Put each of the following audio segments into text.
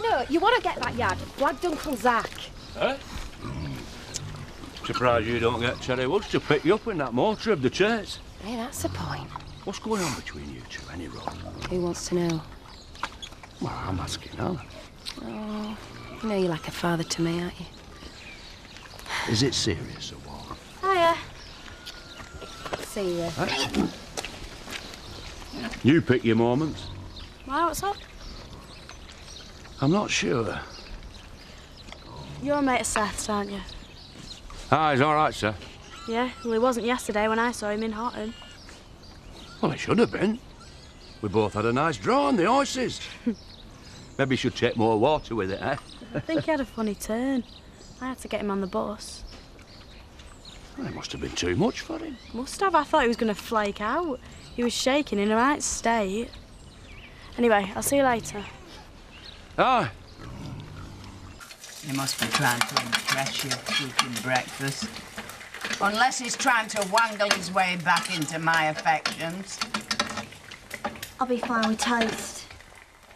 You know, you want to get that yard, blagged Uncle Zach. Eh? Surprised you don't get Terry Woods to pick you up in that motor of the chase. Hey, that's the point. What's going on between you two, any Rose? Who wants to know? Well, I'm asking her. Oh, you know you're like a father to me, aren't you? Is it serious or what? Hiya. See you. Eh? You pick your moments. Why, what's up? I'm not sure. You're a mate of Seth's, aren't you? Ah, he's all right, sir. Yeah, well, he wasn't yesterday when I saw him in Houghton. Well, he should have been. We both had a nice draw on the horses. Maybe you should take more water with it, eh? I think he had a funny turn. I had to get him on the bus. Well, it must have been too much for him. Must have. I thought he was going to flake out. He was shaking in a right state. Anyway, I'll see you later. Aye. He must be trying to impress you, eating breakfast. Unless he's trying to wangle his way back into my affections. I'll be fine with toast.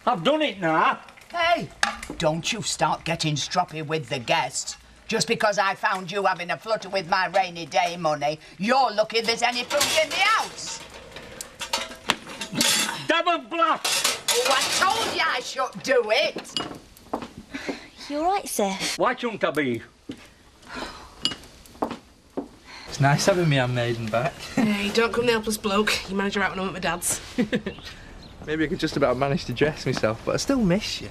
I've done it now. Hey, don't you start getting stroppy with the guests. Just because I found you having a flutter with my rainy day money, you're lucky there's any food in the house. Double bluff! Oh, I told you I should do it. You all right, Seth? Why shouldn't I be? It's nice having me handmaiden back. Hey, don't come the helpless bloke. You manage her out when I'm at my dad's. Maybe I could just about manage to dress myself, but I still miss you.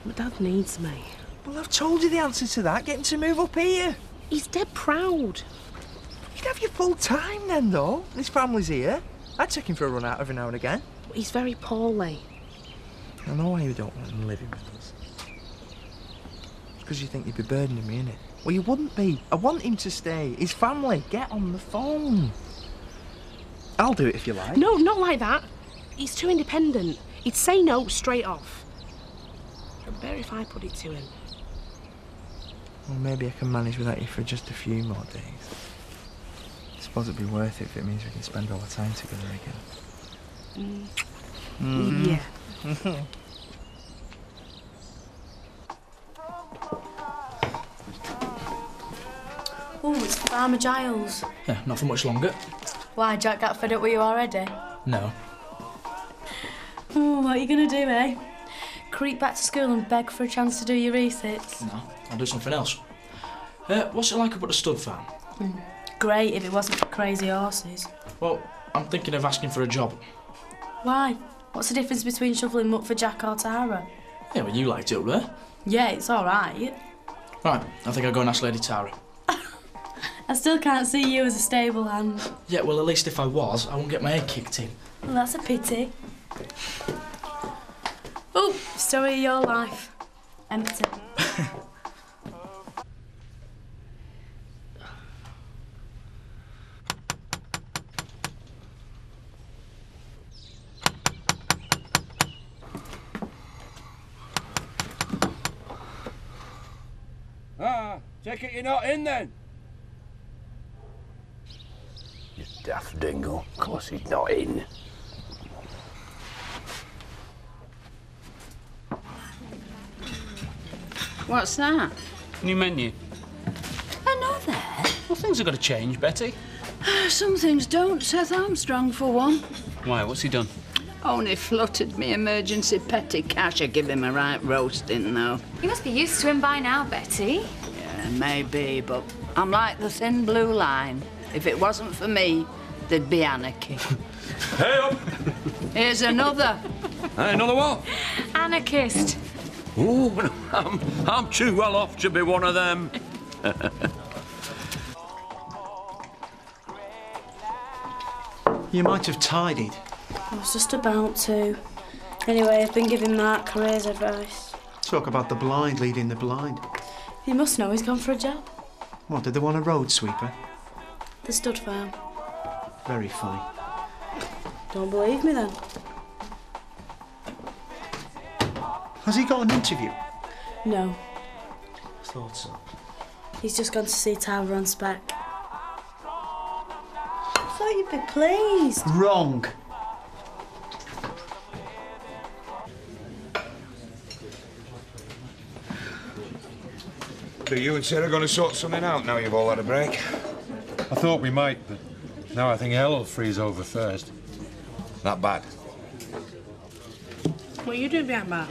My dad needs me. Well, I've told you the answer to that. Get him to move up here. He's dead proud. You'd have your full time then, though. His family's here. I'd take him for a run out every now and again. He's very poorly. I know why you don't want him living with us. It's because you think you'd be burdening me, innit? Well, you wouldn't be. I want him to stay. His family. Get on the phone. I'll do it if you like. No, not like that. He's too independent. He'd say no straight off. I'd bear if I put it to him. Well, maybe I can manage without you for just a few more days. I suppose it'd be worth it if it means we can spend all the time together again. Yeah. Oh, it's Farmer Giles. Yeah, not for much longer. Why, Jack got fed up with you already? No. Oh, what are you going to do, eh? Creep back to school and beg for a chance to do your resits? No, I'll do something else. What's it like up at the stud farm? Great, if it wasn't for crazy horses. Well, I'm thinking of asking for a job. Why? What's the difference between shoveling muck for Jack or Tara? Yeah, well, you liked it up there. Yeah, it's all right. Right, I think I'll go and ask Lady Tara. I still can't see you as a stable hand. Yeah, well, at least if I was, I wouldn't get my head kicked in. Well, that's a pity. Oh, story of your life. Empty. Take it you're not in then. You daft dingle. Of course he's not in. What's that? New menu. Another? Well, things have got to change, Betty. Some things don't, Seth Armstrong, for one. Why, what's he done? Only fluttered me emergency petty cash. I give him a right roasting, though. You must be used to him by now, Betty. Yeah, maybe, but I'm like the thin blue line. If it wasn't for me, there'd be anarchy. Hey up! Here's another. Hey, another what? Anarchist. Ooh, I'm too well off to be one of them. You might have tidied. I was just about to. Anyway, I've been giving Mark careers advice. Talk about the blind leading the blind. You must know he's gone for a job. What, did they want a road sweeper? The stud farm. Very funny. Don't believe me, then? Has he got an interview? No. Thought so. He's just gone to see Tara on spec. I thought you'd be pleased. Wrong. So you and Sarah going to sort something out now you've all had a break? I thought we might, but now I think hell will freeze over first. Not bad. What are you doing behind bar?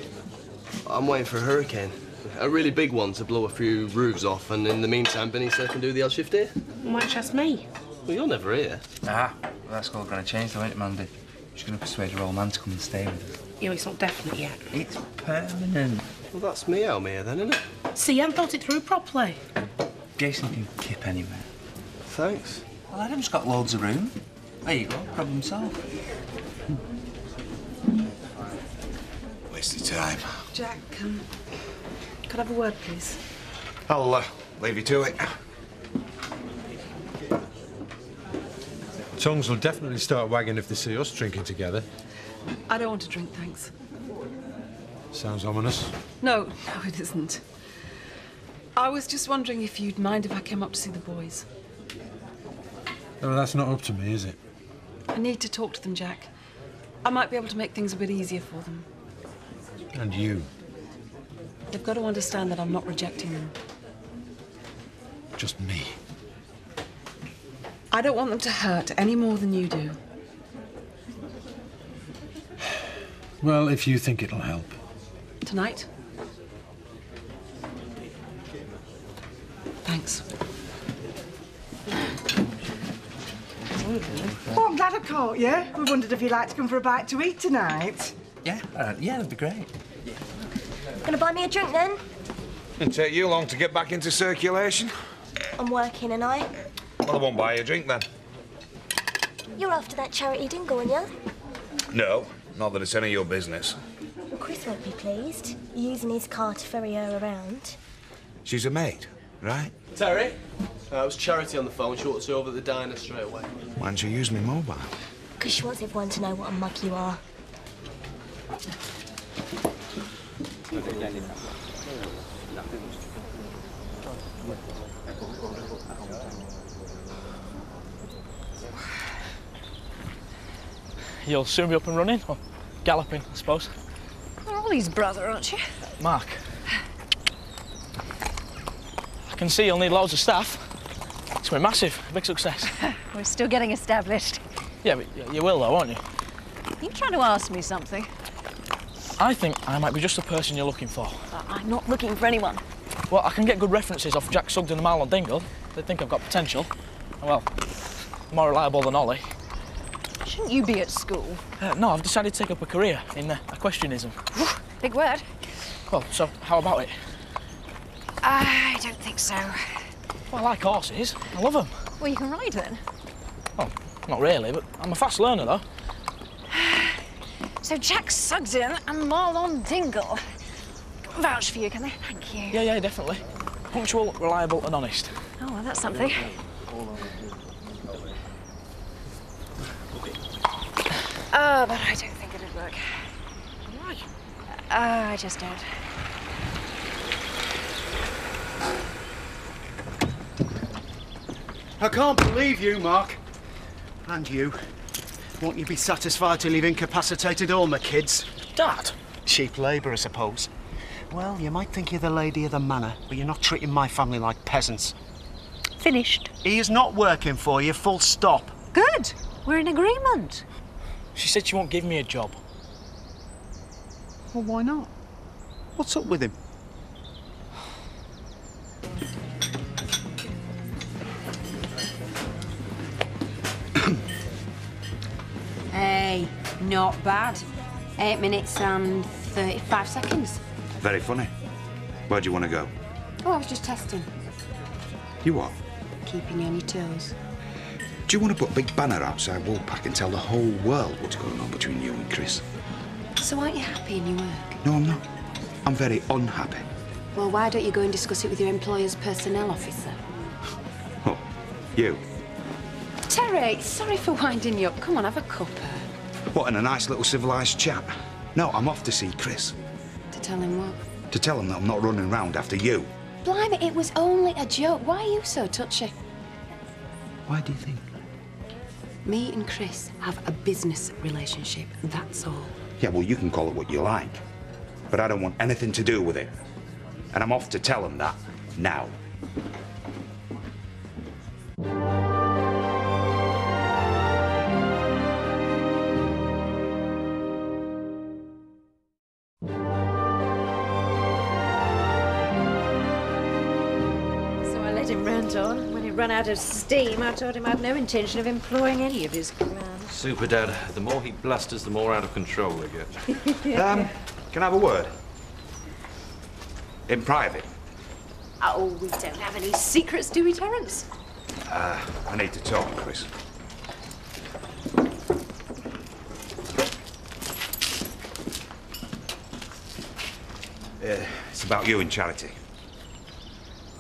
I'm waiting for a hurricane. A really big one to blow a few roofs off, and in the meantime, Benny said I can do the odd shift here. Why don't you ask me? Well, you're never here. Ah, well, that's all going to change, though, ain't it, Mandy? She's going to persuade her old man to come and stay with us. Yeah, it's not definite yet. It's permanent. Well, that's me out here then, isn't it? See, you haven't thought it through properly. Jason can kip anywhere. Thanks. Well, Adam's got loads of room. There you go, problem solved. Wasted time. Jack, could I have a word, please? I'll leave you to it. Tongues will definitely start wagging if they see us drinking together. I don't want to drink, thanks. Sounds ominous. No, it isn't. I was just wondering if you'd mind if I came up to see the boys. No, that's not up to me, is it? I need to talk to them, Jack. I might be able to make things a bit easier for them. And you. They've got to understand that I'm not rejecting them. Just me. I don't want them to hurt any more than you do. Well, if you think it'll help. Tonight? Thanks. Oh, I'm glad I caught you. We wondered if you'd like to come for a bite to eat tonight. Yeah, yeah, that'd be great. Gonna buy me a drink then? Didn't take you long to get back into circulation. I'm working, and I. Well, I won't buy you a drink then. You're after that charity dingo, aren't you? No, not that it's any of your business. Well, Chris won't be pleased. You're using his car to ferry her around. She's a maid, right? Terry? It was Charity on the phone. She wants you over at the diner straight away. Why don't you use me mobile? Because she wants everyone to know what a mug you are. You'll soon be up and running, or galloping, I suppose. You're Ollie's brother, aren't you? Mark. I can see you'll need loads of staff. It's been massive, a big success. We're still getting established. Yeah, but you will though, won't you? You trying to ask me something? I think I might be just the person you're looking for. I'm not looking for anyone. Well, I can get good references off Jack Sugden and Marlon Dingle. They think I've got potential. And, well, more reliable than Ollie. Shouldn't you be at school? No, I've decided to take up a career in equestrianism. Big word. Well, so how about it? I don't think so. Well, I like horses. I love them. Well, you can ride then. Well, not really, but I'm a fast learner, though. So Jack Sugden and Marlon Dingle. Vouch for you, can they? Thank you. Yeah, definitely. Punctual, reliable and honest. Oh, well, that's something. Oh, but I don't think it'd work. Why? I just don't. I can't believe you, Mark. And you. Won't you be satisfied till you've incapacitated all my kids? Dad? Cheap labour, I suppose. Well, you might think you're the lady of the manor, but you're not treating my family like peasants. Finished. He is not working for you, full stop. Good. We're in agreement. She said she won't give me a job. Well, why not? What's up with him? Hey, not bad. 8 minutes and 35 seconds. Very funny. Where do you want to go? Oh, I was just testing. You what? Keeping you on your toes. Do you want to put a big banner outside Woolpack and tell the whole world what's going on between you and Chris? So aren't you happy in your work? No, I'm not. I'm very unhappy. Well, why don't you go and discuss it with your employer's personnel officer? Oh, you? Terry, sorry for winding you up. Come on, have a cuppa. What, in a nice little civilised chat? No, I'm off to see Chris. To tell him what? To tell him that I'm not running around after you. Blimey, it was only a joke. Why are you so touchy? Why do you think? Me and Chris have a business relationship, that's all. Yeah, well, you can call it what you like. But I don't want anything to do with it. And I'm off to tell him that. Now. So I let him rant on. When he ran out of steam, I told him I'd no intention of employing any of his clan. Super, Dad. The more he blusters, the more out of control they get. Can I have a word? In private? Oh, we don't have any secrets, do we, Terence? I need to talk, Chris. It's about you and Charity.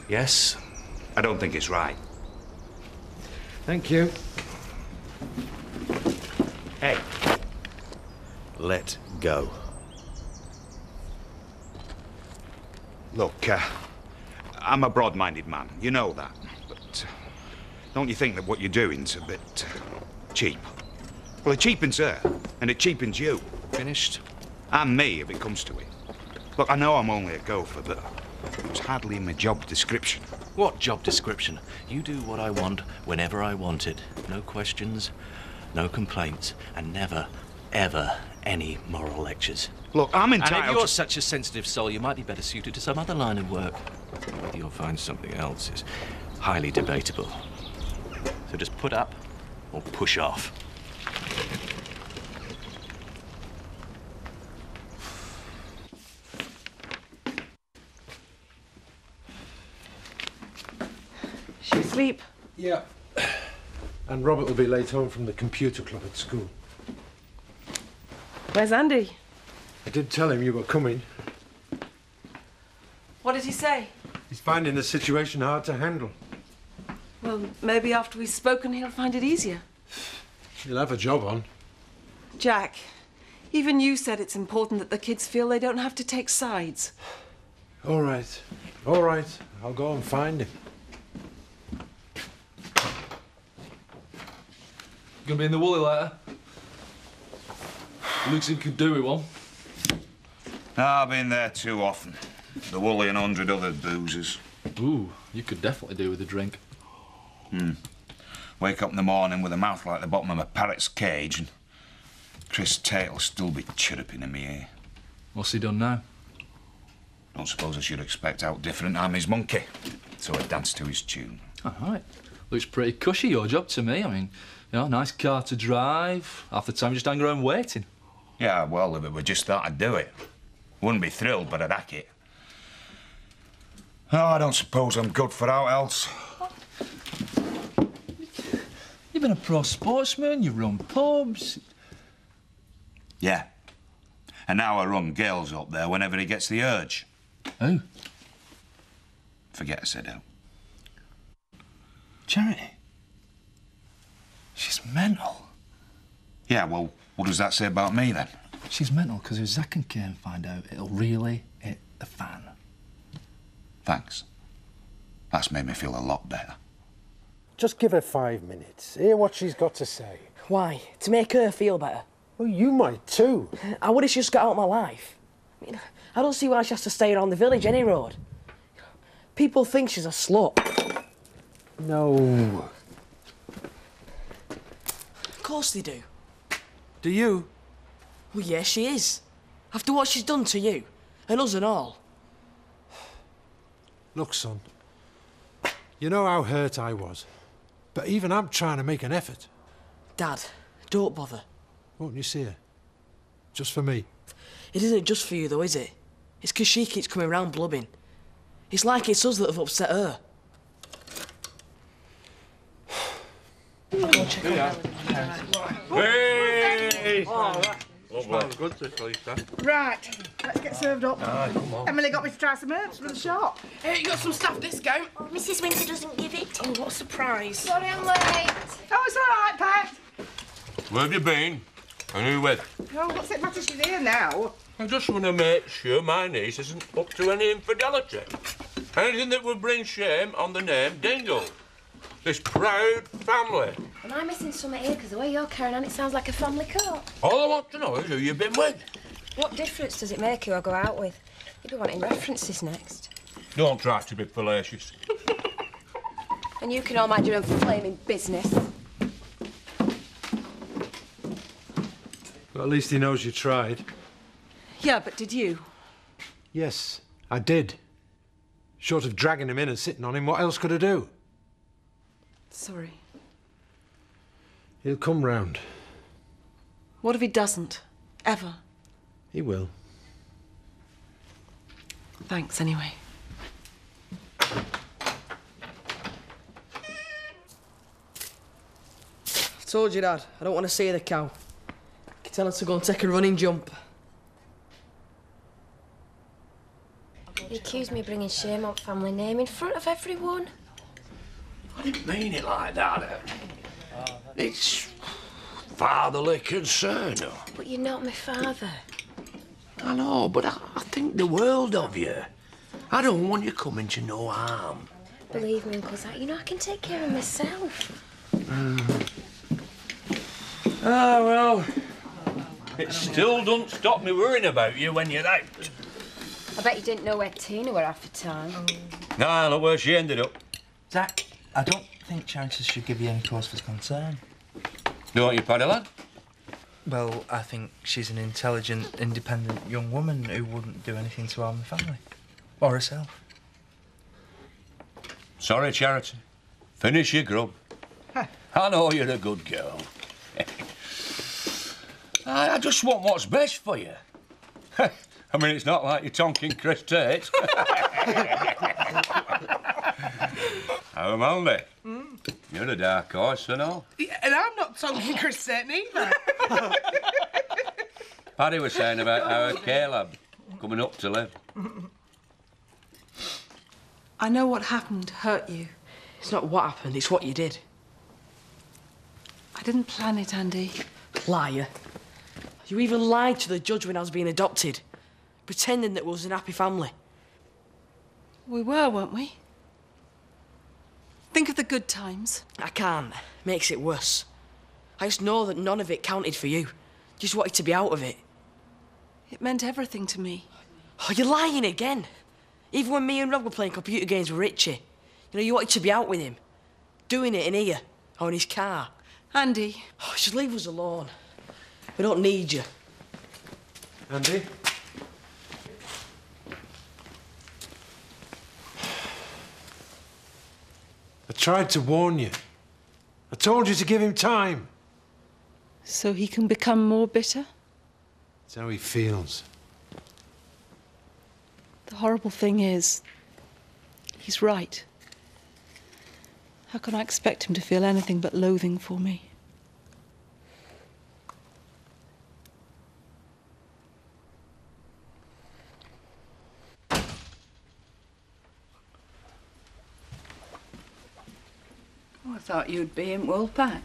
Yes? I don't think it's right. Thank you. Hey. Let go. Look, I'm a broad-minded man. You know that. But don't you think that what you're doing's a bit cheap? Well, it cheapens her, and it cheapens you. Finished? And me, if it comes to it. Look, I know I'm only a gopher, but it's hardly in my job description. What job description? You do what I want, whenever I want it. No questions, no complaints, and never, ever any moral lectures. Look, I'm And entitled if you're to... such a sensitive soul, you might be better suited to some other line of work. Whether you'll find something else is highly debatable. So just put up or push off. She asleep? Yeah. And Robert will be late home from the computer club at school. Where's Andy? I did tell him you were coming. What did he say? He's finding the situation hard to handle. Well, maybe after we've spoken, he'll find it easier. He'll have a job on. Jack, even you said it's important that the kids feel they don't have to take sides. All right. All right. I'll go and find him. Gonna be in the woolly later. Looks like you could do with one. I've been there too often. The Woolly and 100 other boozers. Ooh, you could definitely do with a drink. Wake up in the morning with a mouth like the bottom of a parrot's cage, and Chris Tate'll still be chirruping in my ear. What's he done now? Don't suppose I should expect out different. I'm his monkey. So I dance to his tune. All right. Looks pretty cushy, your job to me. I mean, you know, nice car to drive. Half the time you just hang around waiting. Yeah, well, if it were just that, I'd do it. Wouldn't be thrilled, but I'd hack it. Oh, I don't suppose I'm good for aught else. You've been a pro sportsman, you run pubs. Yeah. And now I run Gales up there whenever he gets the urge. Who? Forget I said who. Charity? She's mental. Yeah, well, what does that say about me, then? She's mental because if Zack and Kane find out, it'll really hit the fan. Thanks. That's made me feel a lot better. Just give her 5 minutes. Hear what she's got to say. Why? To make her feel better? Well, you might too. I would have just got out of my life. I mean, I don't see why she has to stay around the village any road. People think she's a slut. No. Of course they do. Do you? Well, yeah, she is. After what she's done to you, and us and all. Look, son. You know how hurt I was. But even I'm trying to make an effort. Dad, don't bother. Won't you see her? Just for me. It isn't just for you, though, is it? It's 'cause she keeps coming round blubbing. It's like it's us that have upset her. I'll go check on Hey! Smells good, this Lisa. Right, let's get served up. Come on. Emily got me to try some herbs from the shop. Hey, you got some stuff discount? Oh, Mrs. Winter doesn't give it. Oh, what a surprise. Sorry I'm late. Oh, it's all right, Pat. Where have you been? And who with? Oh, what's it matter? She's here now. I just want to make sure my niece isn't up to any infidelity. Anything that would bring shame on the name Dingle. This proud family. Am I missing something here? Because the way you're carrying on, it sounds like a family court. All I want to know is who you've been with. What difference does it make who I go out with? You'll be wanting references next. Don't try to be fallacious. And you can all mind your own flaming business. Well, at least he knows you tried. Yeah, but did you? Yes, I did. Short of dragging him in and sitting on him, what else could I do? Sorry. He'll come round. What if he doesn't? Ever? He will. Thanks, anyway. I told you, Dad, I don't want to see the cow. I can tell her to go and take a running jump. You accused me of bringing shame on family name in front of everyone. I didn't mean it like that. It's fatherly concern. But you're not my father. I know, but I think the world of you. I don't want you coming to no harm. Believe me, Uncle Zach, you know I can take care of myself. Ah, well, it still doesn't stop me worrying about you when you're out. I bet you didn't know where Tina were half the time. Nah, look where she ended up. Zach, I don't think Charities should give you any cause for concern. Don't you, Paddy lad? Well, I think she's an intelligent, independent young woman who wouldn't do anything to harm the family. Or herself. Sorry, Charity. Finish your grub. I know you're a good girl. I just want what's best for you. I mean, it's not like you're tonking Chris Tate. How am I? You're a dark horse and all. Yeah, and I'm not tonking Chris Tate either. Paddy was saying about our Caleb coming up to live. I know what happened hurt you. It's not what happened, it's what you did. I didn't plan it, Andy. Liar. You even lied to the judge when I was being adopted, pretending that we was an happy family. We were, weren't we? Think of the good times. I can't. Makes it worse. I just know that none of it counted for you. Just wanted to be out of it. It meant everything to me. Oh, you're lying again. Even when me and Rob were playing computer games with Richie, you wanted to be out with him. Doing it in here, or in his car. Andy. Oh, just leave us alone. We don't need you. Andy? I tried to warn you. I told you to give him time. So he can become more bitter? That's how he feels. The horrible thing is, he's right. How can I expect him to feel anything but loathing for me? I thought you'd be in Woolpack.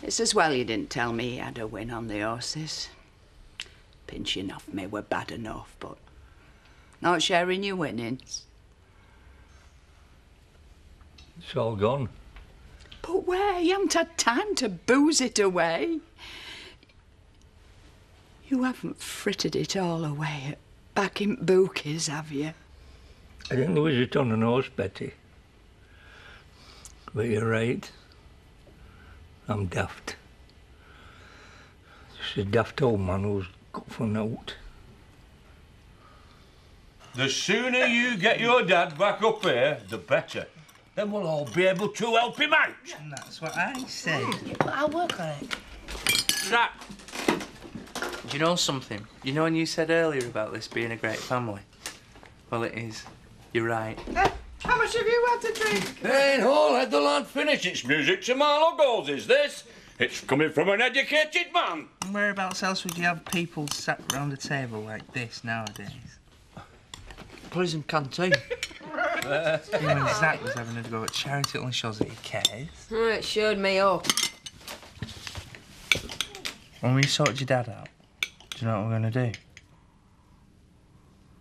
It's as well you didn't tell me he had a win on the horses. Pinching off me were bad enough, but not sharing your winnings. It's all gone. But where? You haven't had time to booze it away. You haven't frittered it all away back in Bookies, have you? I didn't lose it on the nose, Betty. But you're right. I'm daft. Just a daft old man who's got for naught. The sooner you get your dad back up here, the better. Then we'll all be able to help him out. And that's what I said. But I'll work on it. Zach. Do you know something? You know when you said earlier about this being a great family? Well, it is. You're right. How much have you had to drink? Hey, no, let the lad finish. It's music to Marlow goals, is this? It's coming from an educated man. Whereabouts else would you have people sat round a table like this nowadays? Prison canteen. Even when Zach was having a go at charity, it only shows that he cares. Oh, it showed me up. When we sorted your dad out, do you know what we're going to do?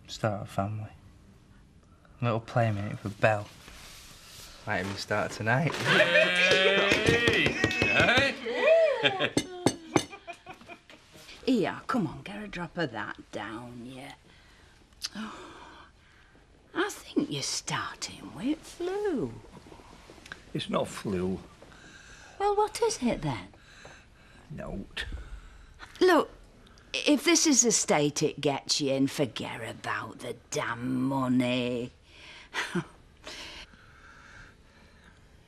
Start a family. A little playmate with Belle. Might even start tonight. Hey! Hey! Here, come on, get a drop of that down, yeah. Oh, I think you're starting with flu. It's not flu. Well, what is it then? Note. Look, if this is the state it gets you in, forget about the damn money.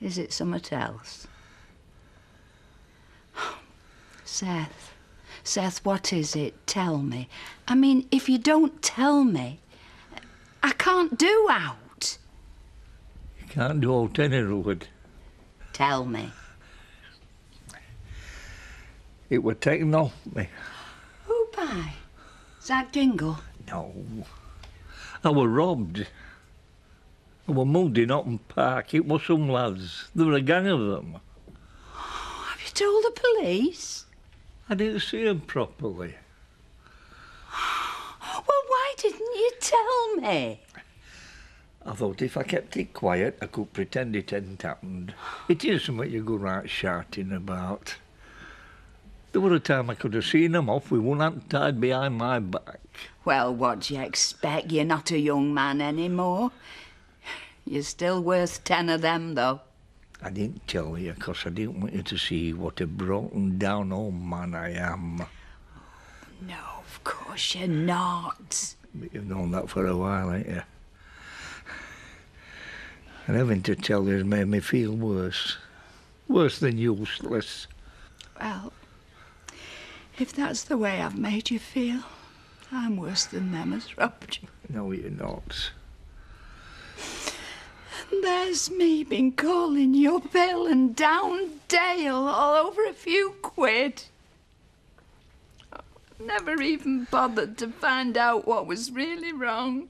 Is it something else? Seth, what is it? Tell me. I mean, if you don't tell me, I can't do out. You can't do out any road. Tell me. It were taken off me. Who by? Zach Dingle? No. I were robbed. I were moved in Otten Park. It was some lads. There were a gang of them. Have you told the police? I didn't see them properly. Well, why didn't you tell me? I thought if I kept it quiet, I could pretend it hadn't happened. It is something you go right shouting about. There were a time I could have seen them off with one hand tied behind my back. Well, what do you expect? You're not a young man anymore. You're still worth 10 of them, though. I didn't tell you, 'cause I didn't want you to see what a broken down old man I am. No, of course you're not. But you've known that for a while, ain't you? And having to tell you has made me feel worse. Worse than useless. Well, if that's the way I've made you feel, I'm worse than them as robbed you. No, you're not. And there's me been calling you Bill and down Dale all over a few quid. I've never even bothered to find out what was really wrong.